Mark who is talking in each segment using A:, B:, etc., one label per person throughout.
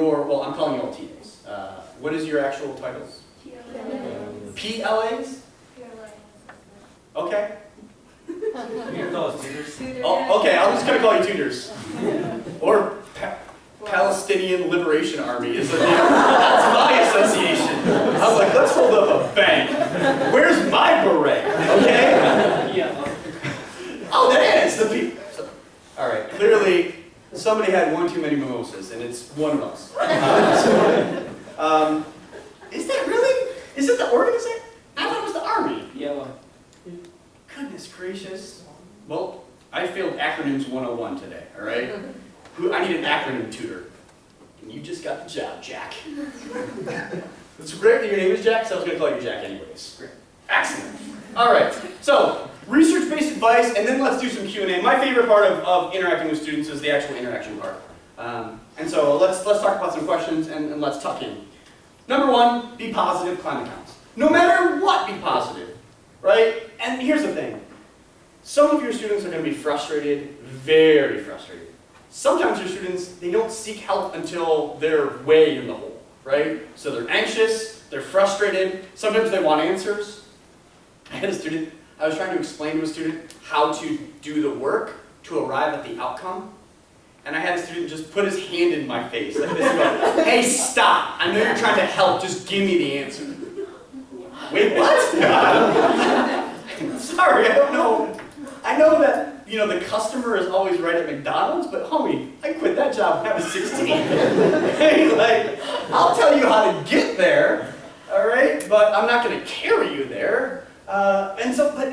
A: well, I'm calling you all TAs. What is your actual titles? PLAs? Okay.
B: You can call us tutors.
A: Oh, okay, I'm just going to call you tutors. Or Palestinian Liberation Army is that's my association. I was like, let's hold up a bank. Where's my beret? Okay?
B: Yeah.
A: Oh, that is the people. All right, clearly somebody had one too many mimosas, and it's one of us. Is that really? Is it the organization? I thought it was the Army.
B: Yellow.
A: Goodness gracious. Well, I failed acronyms 101 today, all right? I need an acronym tutor. And you just got the job, Jack. It's great that your name is Jack, so I was going to call you Jack anyways. Great. Excellent. All right, so research-based advice, and then let's do some Q&A. My favorite part of interacting with students is the actual interaction part. And so let's talk about some questions, and let's tuck in. Number one, be positive, climate counts. No matter what, be positive, right? And here's the thing. Some of your students are going to be frustrated, very frustrated. Sometimes your students, they don't seek help until they're way in the hole, right? So they're anxious, they're frustrated, sometimes they want answers. I had a student, I was trying to explain to a student how to do the work to arrive at the outcome. And I had a student just put his hand in my face like this and go, hey, stop, I know you're trying to help, just give me the answer. Wait, what? Sorry, I don't know. I know that, the customer is always right at McDonald's, but homie, I quit that job when I was 16. Like, I'll tell you how to get there, all right? But I'm not going to carry you there. But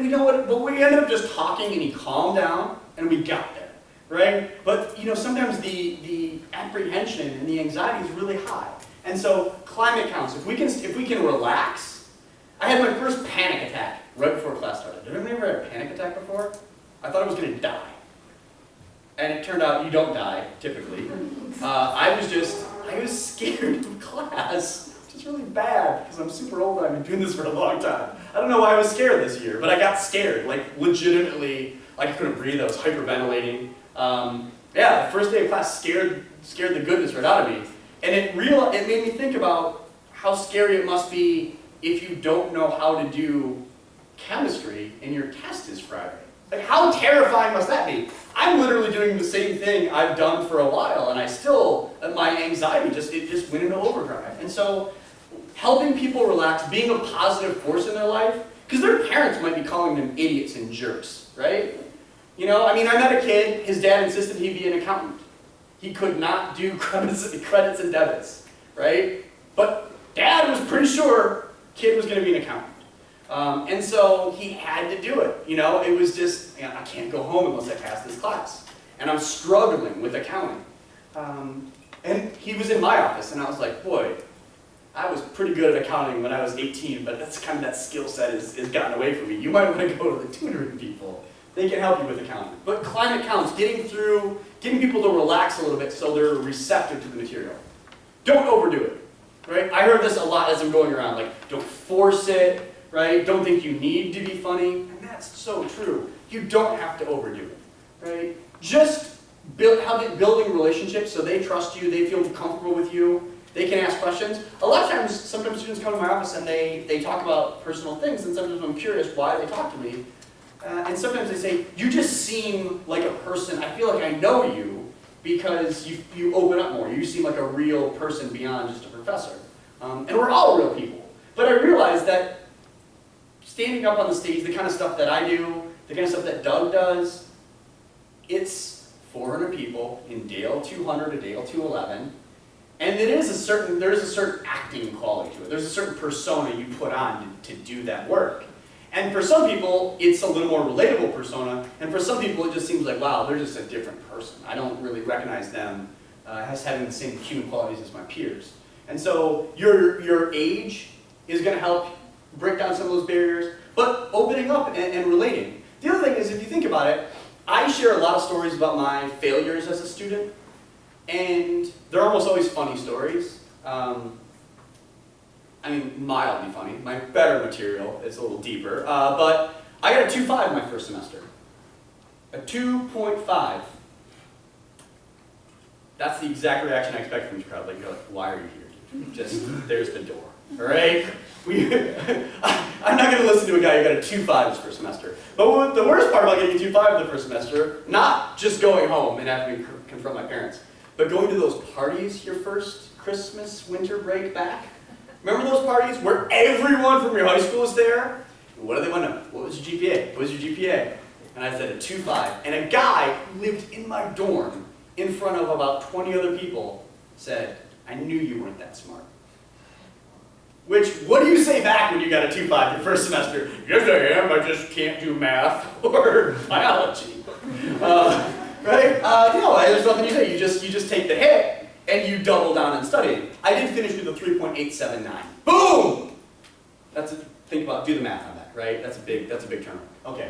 A: you know what? But we ended up just talking, and he calmed down, and we got there, right? But sometimes the apprehension and the anxiety is really high, and so climate counts. If we can relax. I had my first panic attack right before class started. Did anyone ever have a panic attack before? I thought I was going to die. And it turned out you don't die, typically. I was scared of class, which is really bad, because I'm super old and I've been doing this for a long time. I don't know why I was scared this year, but I got scared, like legitimately, like I couldn't breathe, I was hyperventilating. The first day of class scared the goodness right out of me. And it made me think about how scary it must be if you don't know how to do chemistry and your test is Friday. Like, how terrifying must that be? I'm literally doing the same thing I've done for a while, and my anxiety just went into overdrive. And so, helping people relax, being a positive force in their life, because their parents might be calling them idiots and jerks, right? I met a kid, his dad insisted he be an accountant. He could not do credits and debits, right? But dad was pretty sure kid was going to be an accountant. And so he had to do it. It was just, I can't go home unless I pass this class. And I'm struggling with accounting. And he was in my office, and I was like, boy, I was pretty good at accounting when I was 18, but that's kind of that skill set is gotten away from me. You might want to go to the tutoring people. They can help you with accounting. But climate counts, getting people to relax a little bit so they're receptive to the material. Don't overdo it, right? I heard this a lot as I'm going around, like, don't force it, right? Don't think you need to be funny, and that's so true. You don't have to overdo it, right? Just building relationships so they trust you, they feel comfortable with you, they can ask questions. A lot of times, sometimes students come to my office and they talk about personal things, and sometimes I'm curious why they talk to me. And sometimes they say, you just seem like a person, I feel like I know you because you open up more. You seem like a real person beyond just a professor. And we're all real people. But I realize that standing up on the stage, the kind of stuff that I do, the kind of stuff that Doug does, it's 400 people in Dale 200 to Dale 211. And there is a certain acting quality to it. There's a certain persona you put on to do that work. And for some people, it's a little more relatable persona, and for some people, it just seems like, wow, they're just a different person. I don't really recognize them as having the same human qualities as my peers. And so your age is going to help break down some of those barriers, but opening up and relating. The other thing is, if you think about it, I share a lot of stories about my failures as a student, and they're almost always funny stories. Mildly funny. My better material is a little deeper. But I got a 2.5 my first semester. A 2.5. That's the exact reaction I expect from this crowd. Like, you're like, why are you here? Just, there's the door. All right? I'm not going to listen to a guy who got a 2.5 his first semester. But the worst part about getting a 2.5 the first semester, not just going home and having to confront my parents, but going to those parties your first Christmas, winter break back. Remember those parties where everyone from your high school is there? And what do they want to know? What was your GPA? What was your GPA? And I said a 2.5. And a guy who lived in my dorm in front of about 20 other people said, I knew you weren't that smart. Which, what do you say back when you got a 2.5 your first semester? Yes, I am. I just can't do math or biology. Right? No, there's nothing you say. You just take the hit and you double down and study. I did finish with a 3.879. Boom! Do the math on that, right? That's a big term. Okay.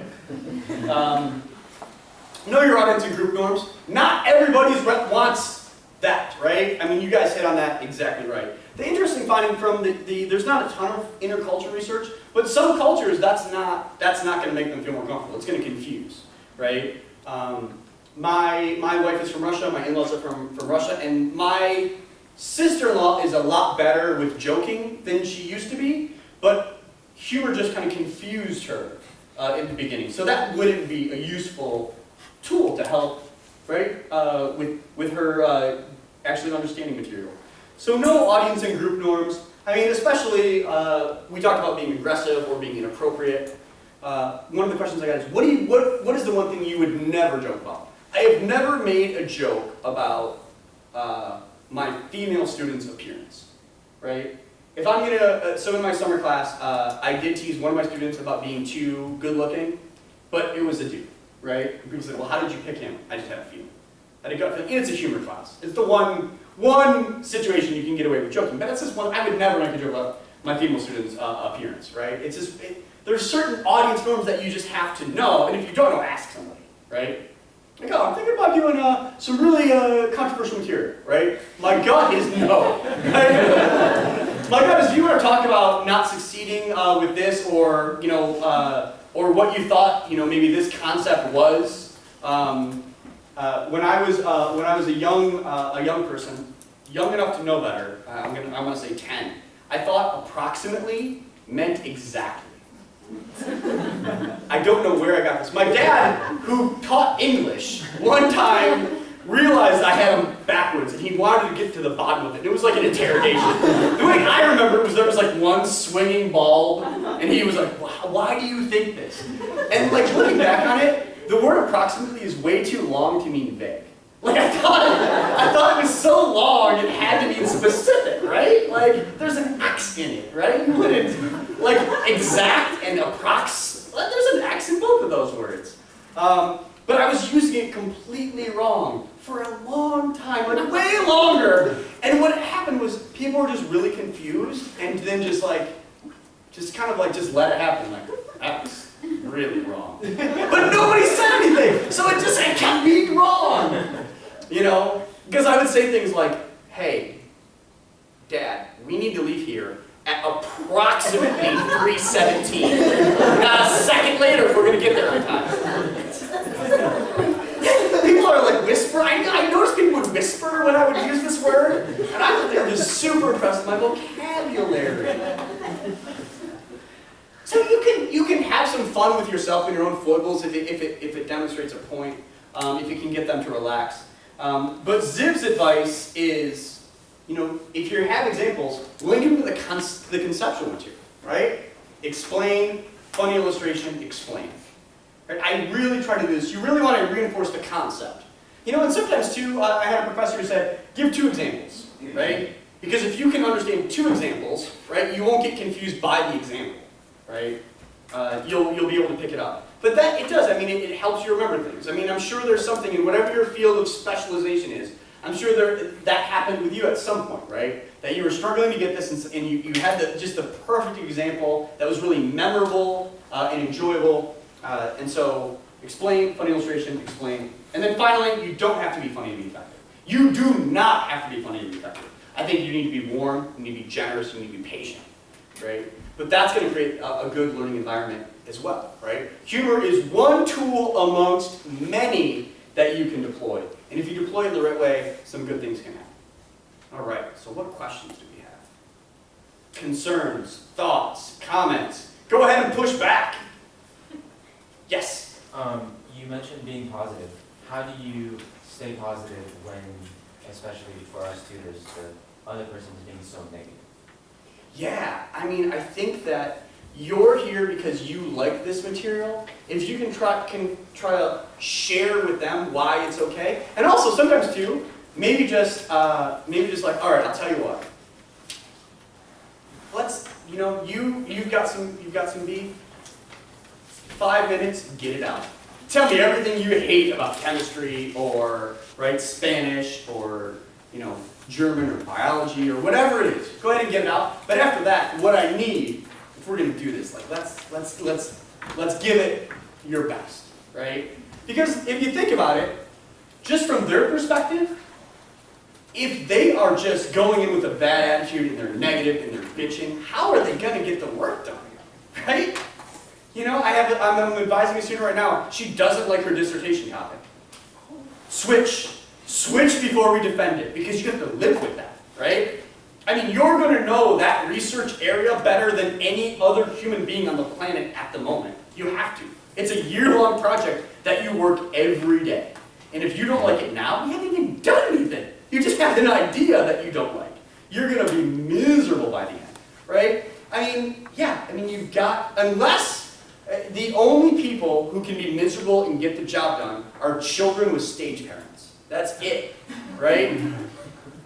A: Know your audience and group norms. Not everybody's rep wants that, right? I mean, you guys hit on that exactly right. The interesting finding from there's not a ton of intercultural research, but some cultures that's not going to make them feel more comfortable. It's going to confuse, right? My wife is from Russia. My in-laws are from Russia, and my sister-in-law is a lot better with joking than she used to be, but humor just kind of confused her in the beginning. So that wouldn't be a useful tool to help, right, with her actually understanding material. So no audience and group norms. I mean, especially, we talked about being aggressive or being inappropriate. One of the questions I got is, what is the one thing you would never joke about? I have never made a joke about my female student's appearance, right? If I'm gonna, so in my summer class, I did tease one of my students about being too good looking, but it was a dude, right? And people said, well, how did you pick him? I just had a feeling. I had a gut feeling, and it's a humor class. It's the one situation you can get away with joking, but that's just one, I would never make a joke about my female student's appearance, right? It's just, there's certain audience norms that you just have to know, and if you don't know, ask somebody, right? Like, oh, I'm thinking about doing some really controversial material, right? My gut is no, right? My gut is if you were to talk about not succeeding with this, or, you know, or what you thought, you know, maybe this concept was, when I was a young person, young enough to know better, I want to say 10, I thought approximately meant exactly. I don't know where I got this. My dad, who taught English, one time realized I had him backwards, and he wanted to get to the bottom of it. It was like an interrogation. The way I remember it was there was like one swinging bulb, and he was like, why do you think this? And like looking back on it, the word approximately is way too long to mean vague. Like I thought it was so long it had to mean specific, right? Like there's an X in it, right? You wouldn't, like exact and approx, there's an X in both of those words. But I was using it completely wrong for a long time, like way longer. And what happened was people were just really confused and then just let it happen, like, that was really wrong. But nobody said anything, so it kept being wrong. You know, because I would say things like, hey, Dad, we need to leave here at approximately 3:17. Not a second later if we're going to get there on time. People are like whisper. I noticed people would whisper when I would use this word, and I thought they were just super impressed with my vocabulary. So you can have some fun with yourself and your own foibles if it demonstrates a point, if you can get them to relax. But Ziv's advice is, you know, if you have examples, link them to the conceptual material, right? Explain, funny illustration, explain. Right? I really try to do this. You really want to reinforce the concept. You know, and sometimes too, I had a professor who said, give 2 examples, right? Because if you can understand 2 examples, right, you won't get confused by the example, right? You'll be able to pick it up. But it does, I mean, it helps you remember things. I mean, I'm sure there's something in whatever your field of specialization is, I'm sure that happened with you at some point, right? That you were struggling to get this, and you had just the perfect example that was really memorable and enjoyable. And so, explain, funny illustration, explain. And then finally, you don't have to be funny to be effective. You do not have to be funny to be effective. I think you need to be warm, you need to be generous, you need to be patient, right? But that's going to create a good learning environment as well, right? Humor is one tool amongst many that you can deploy. And if you deploy it the right way, some good things can happen. All right, so what questions do we have? Concerns, thoughts, comments. Go ahead and push back. Yes?
B: You mentioned being positive. How do you stay positive when, especially for us tutors, the other person is being so negative?
A: Yeah, I mean, I think that you're here because you like this material. If you can try to share with them why it's okay, and also sometimes too, maybe just like, all right, I'll tell you what. You've got some beef. 5 minutes, get it out. Tell me everything you hate about chemistry or Spanish or German or biology or whatever it is. Go ahead and get it out. But after that, what I need, if we're going to do this, let's give it your best, right? Because if you think about it, just from their perspective, if they are just going in with a bad attitude and they're negative and they're bitching, how are they going to get the work done, right? I'm advising a student right now. She doesn't like her dissertation topic. Switch before we defend it, because you have to live with that, right? I mean, you're going to know that research area better than any other human being on the planet at the moment. You have to. It's a year-long project that you work every day. And if you don't like it now, you haven't even done anything. You just have an idea that you don't like. You're going to be miserable by the end, right? You've got, the only people who can be miserable and get the job done are children with stage parents. That's it, right?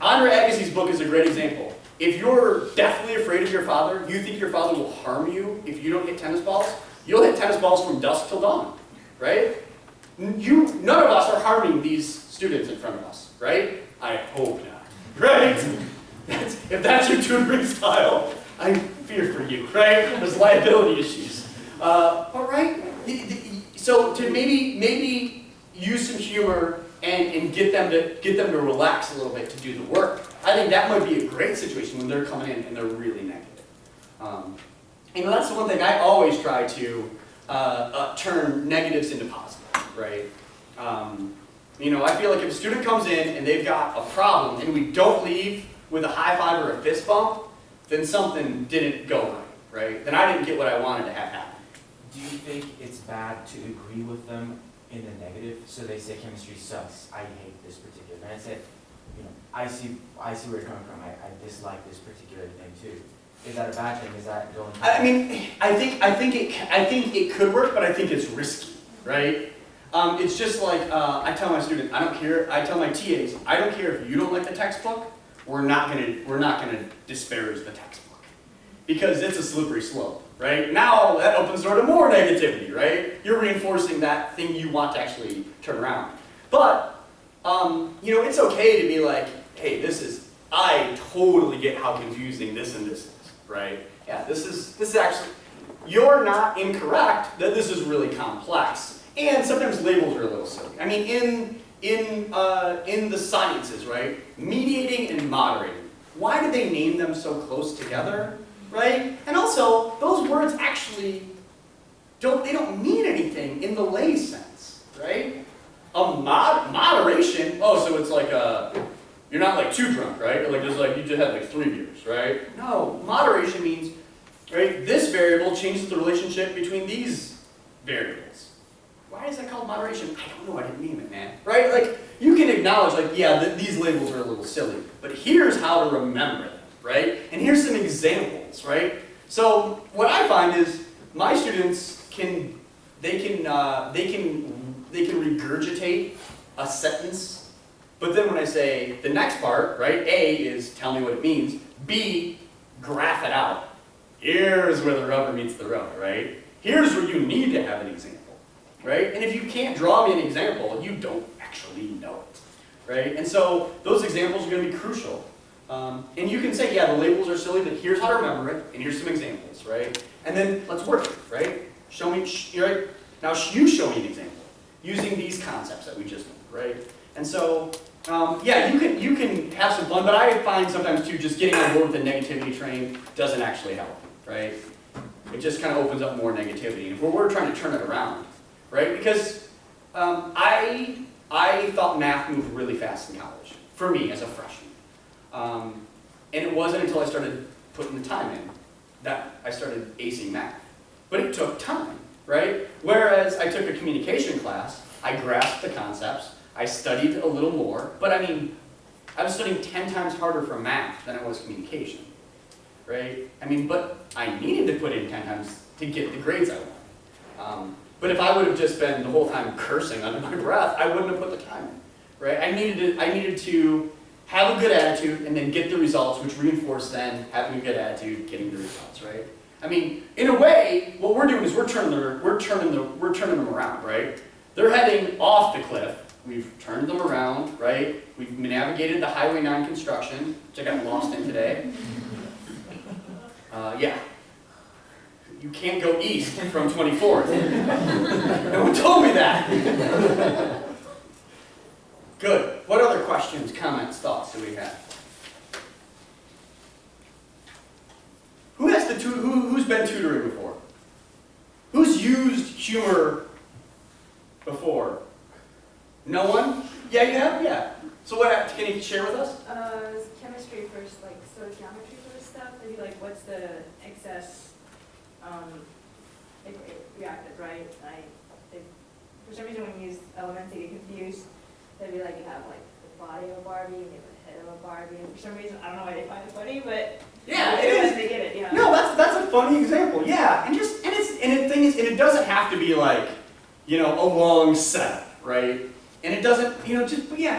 A: Andre Agassi's book is a great example. If you're deathly afraid of your father, you think your father will harm you if you don't hit tennis balls, you'll hit tennis balls from dusk till dawn, right? None of us are harming these students in front of us, right? I hope not, right? If that's your tutoring style, I fear for you, right? There's liability issues. All right, so to maybe use some humor and get them to relax a little bit to do the work. I think that might be a great situation when they're coming in and they're really negative. That's the one thing I always try to turn negatives into positive, right? I feel like if a student comes in and they've got a problem and we don't leave with a high five or a fist bump, then something didn't go right? Then I didn't get what I wanted to have happen.
B: Do you think it's bad to agree with them in the negative? So they say chemistry sucks, I hate this particular, and I said, I see where you're coming from, I dislike this particular thing too. Is that a bad thing? Is that going to
A: I think it could work, but I think it's risky, right? It's just like I tell my students, I tell my TAs, I don't care if you don't like the textbook, we're not gonna disparage the textbook. Because it's a slippery slope, right? Now that opens the door to more negativity, right? You're reinforcing that thing you want to actually turn around. But, it's okay to be like, hey, I totally get how confusing this and this is, right? Yeah, this is actually, you're not incorrect that this is really complex. And sometimes labels are a little silly. I mean, in the sciences, right? Mediating and moderating. Why do they name them so close together? Right? And also, those words actually don't mean anything in the lay sense, right? Moderation, so it's like you're not like too drunk, right? Or like you just had like 3 beers, right? No, moderation means, right, this variable changes the relationship between these variables. Why is that called moderation? I don't know, I didn't name it, man. Right? Like, you can acknowledge, like, yeah, these labels are a little silly, but here's how to remember them. Right? And here's some examples, right? So what I find is my students can regurgitate a sentence, but then when I say the next part, right? A is tell me what it means. B, graph it out. Here's where the rubber meets the road, right? Here's where you need to have an example, right? And if you can't draw me an example, you don't actually know it, right? And so those examples are going to be crucial. And you can say, yeah, the labels are silly, but here's how to remember it, and here's some examples, right? And then let's work it, right? Show me, right? Now you show me an example using these concepts that we just went, right? And so, yeah, you can have some fun, but I find sometimes too, just getting on board with the negativity train doesn't actually help, right? It just kind of opens up more negativity. And if we're trying to turn it around, right? Because I I thought math moved really fast in college, for me as a freshman. And it wasn't until I started putting the time in that I started acing math. But it took time, right? Whereas I took a communication class, I grasped the concepts, I studied a little more, but I mean, I was studying 10 times harder for math than I was communication, right? I mean, but I needed to put in 10 times to get the grades I wanted. But if I would have just been the whole time cursing under my breath, I wouldn't have put the time in, right? I needed to have a good attitude and then get the results, which reinforce then having a good attitude, getting the results, right? I mean, in a way, what we're doing is we're turning them around, right? They're heading off the cliff. We've turned them around, right? We've navigated the Highway 9 construction, which I got lost in today. Yeah. You can't go east from 24th. No one told me that. Good. What other questions, comments, thoughts do we have? Who's been tutoring before? Who's used humor before? No one? Yeah, you have? Yeah. So what can you share with us?
C: It was chemistry first, like stoichiometry sort of stuff. Maybe like what's the excess reactive, right? For some reason when you use elements, they get confused. They'd be like, you have like the body of a Barbie and you have the head of a Barbie. And for some reason, I don't know why they find it funny, but
A: yeah, it is.
C: They get it. Yeah.
A: No, that's a funny example. Yeah, and the thing is, it doesn't have to be like, a long setup, right? And it doesn't,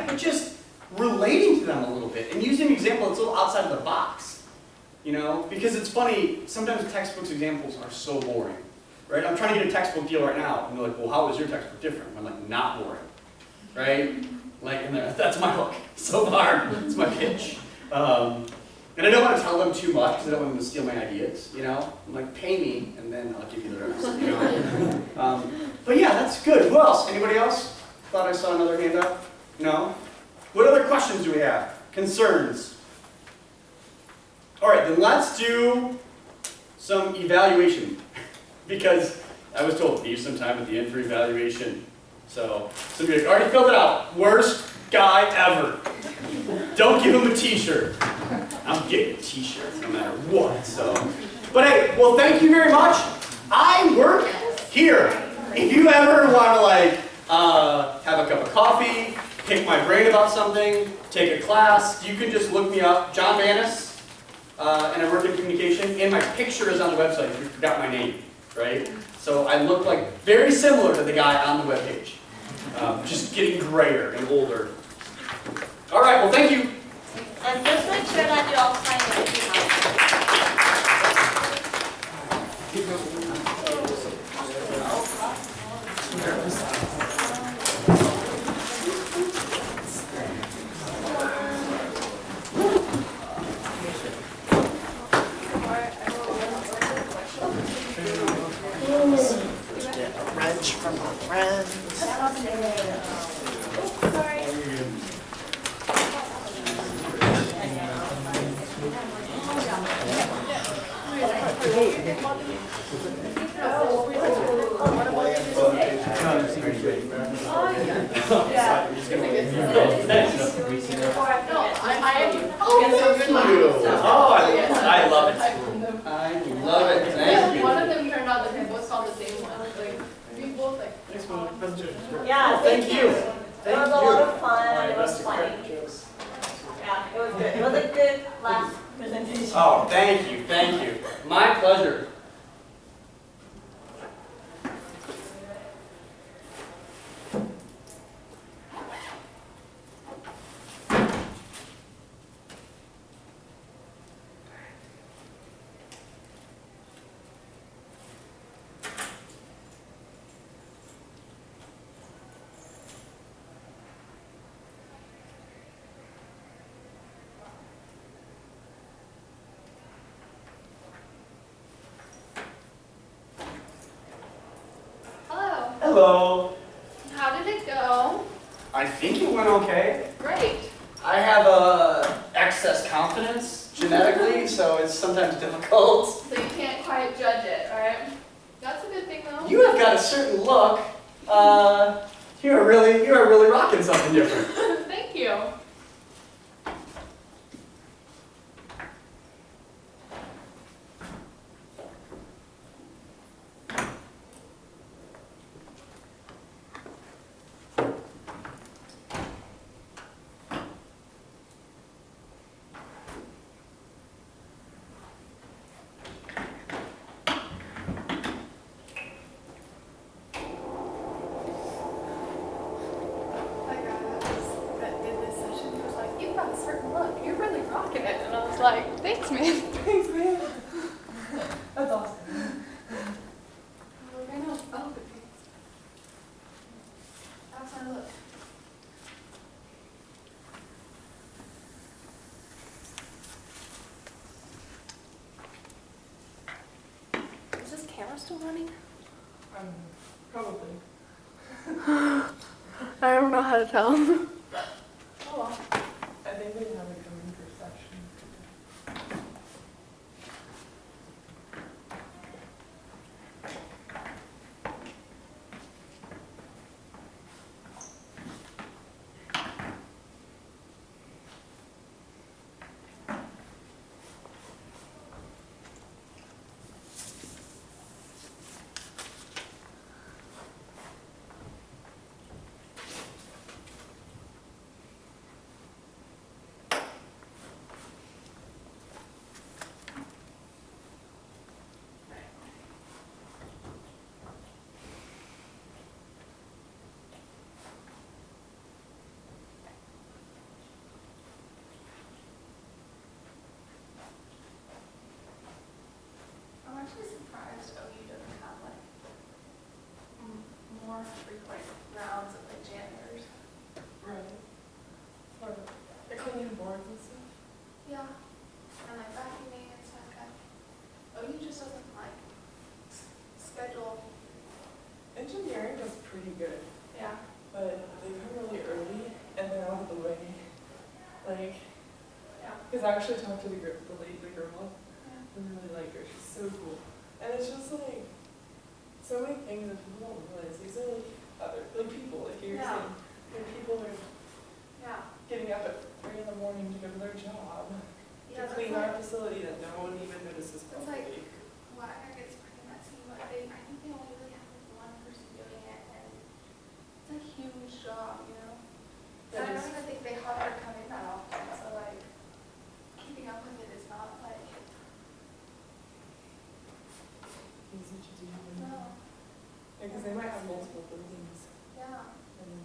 A: but just relating to them a little bit and using an example that's a little outside of the box, because it's funny. Sometimes textbooks examples are so boring, right? I'm trying to get a textbook deal right now, and they're like, well, how is your textbook different? I'm like, not boring. Right? And that's my hook so far. It's my pitch. And I don't want to tell them too much because I don't want them to steal my ideas, I'm like, pay me, and then I'll give you the rest, But yeah, that's good. Who else? Anybody else? Thought I saw another hand up? No? What other questions do we have? Concerns? All right, then let's do some evaluation. Because I was told, leave some time at the end for evaluation. So, some of you already filled it out. Worst guy ever. Don't give him a t-shirt. I'm getting a t-shirt no matter what, so. But hey, well, thank you very much. I work here. If you ever want to have a cup of coffee, pick my brain about something, take a class, you can just look me up, John Banas, and I work in communication, and my picture is on the website if you forgot my name, right? So I look like very similar to the guy on the webpage. Just getting grayer and older. All right, well, thank you.
D: And just make sure that you all sign it if you have.
E: Get a wrench from my friends.
A: I love it. I love it. Thank you.
F: One of them turned out that they both saw the same one. Like, we both like.
D: Yeah,
E: Thank you.
D: It was a lot of fun. It was funny. Yeah, it was good. It was a good last presentation.
A: Oh, thank you. Thank you. My pleasure.
F: Hello.
A: Hello.
F: How did it go?
A: I think it went okay.
F: Great.
A: I have excess confidence genetically, so it's sometimes difficult.
F: So you can't quite judge it, alright? That's a good thing though.
A: You have got a certain look. You are really rocking something different.
F: Thank you. That did this session, he was like, you've got a certain look, you're really rocking it. And I was like, thanks, man. Thanks, man. That's awesome. I know. Oh, good. That's my look.
G: Is this camera still running?
F: Probably.
G: I don't know how to tell.
F: Oh, well. I think we have a good perception.
G: I'm actually surprised OU doesn't have like more frequent rounds of like janitors.
F: Right. Or they're cleaning boards and stuff.
G: Yeah. And like vacuuming and stuff. OU just doesn't like schedule.
F: Engineering does pretty good,
G: Yeah.
F: but they come really early and they're out of the way. Like,
G: Yeah.
F: because I actually talked to the girl, I really like her. She's so cool. And it's just like so many things that people don't realize. These are like other people, like you're
G: Yeah.
F: saying. There are people who are
G: Yeah.
F: getting up at 3 in the morning to go to their job
G: Yeah,
F: to clean
G: that's
F: our facility that no one even notices
G: It's
F: properly.
G: like, Wagner gets pretty messy, but I think they only really have like one person doing it, and it's a huge job, you know? And I don't even think they have her come in that often, so like, keeping up with it is not like,
F: Easy to do.
G: no,
F: Because they might have multiple buildings.
G: yeah.
F: And then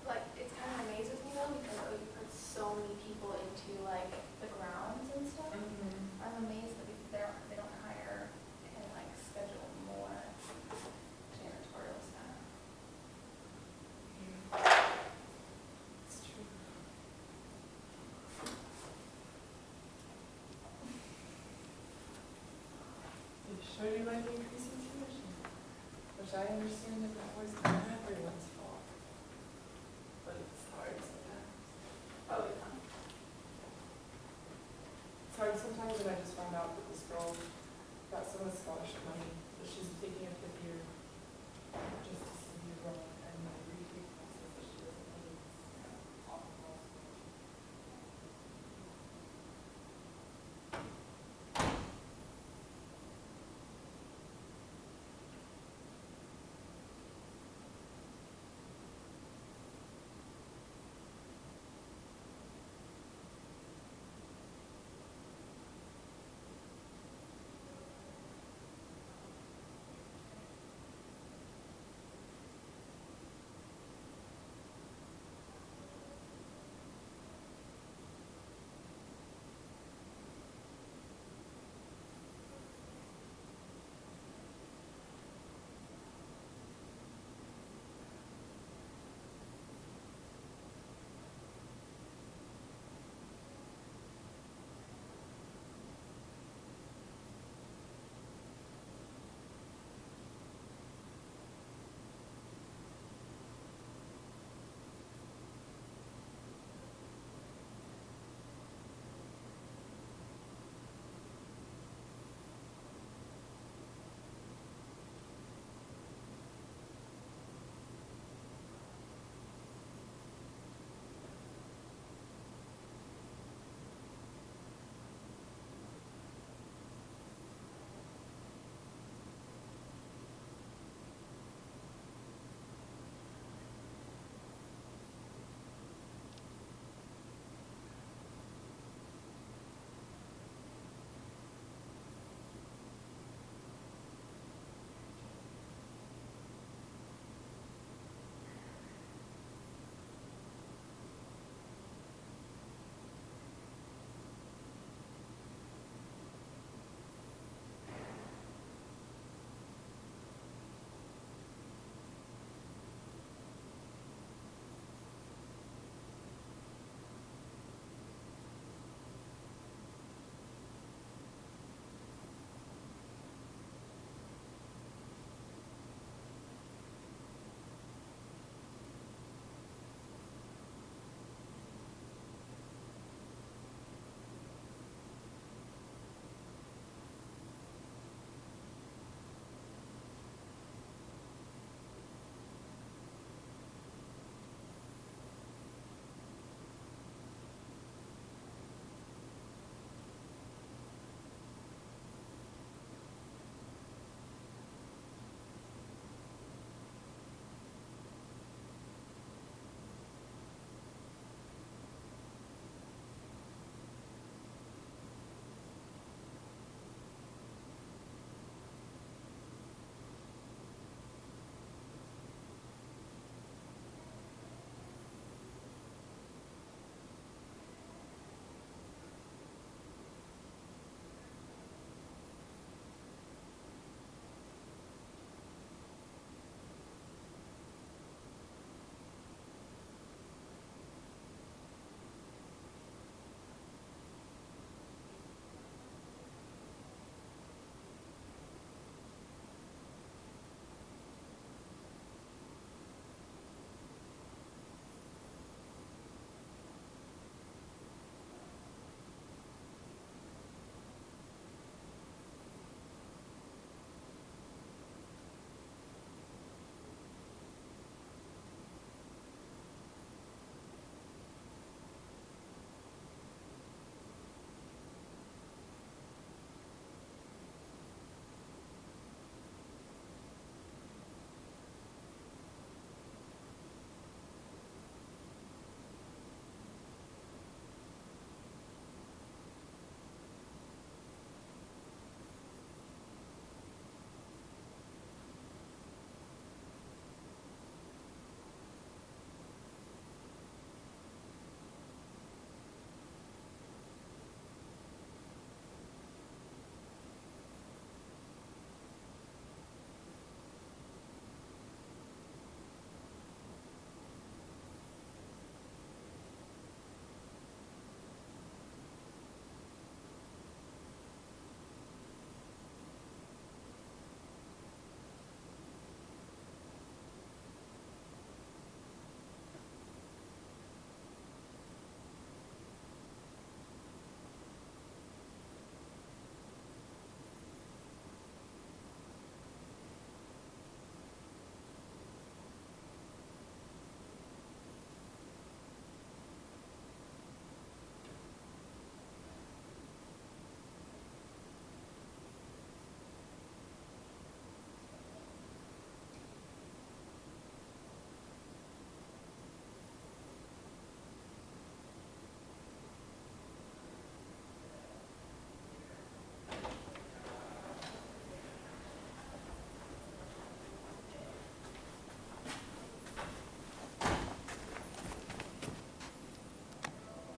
G: Like, it's kind of amazes me though, because OU puts so many people into like the grounds and stuff. I'm amazed that they don't hire and like schedule more janitorial staff.
F: it's true. They showed you like increasing tuition, which I understand isn't always everyone's fault, but it's hard sometimes.
G: Oh, yeah.
F: It's hard sometimes, and I just found out that this girl got some of the scholarship money, but she's taking a fifth year just to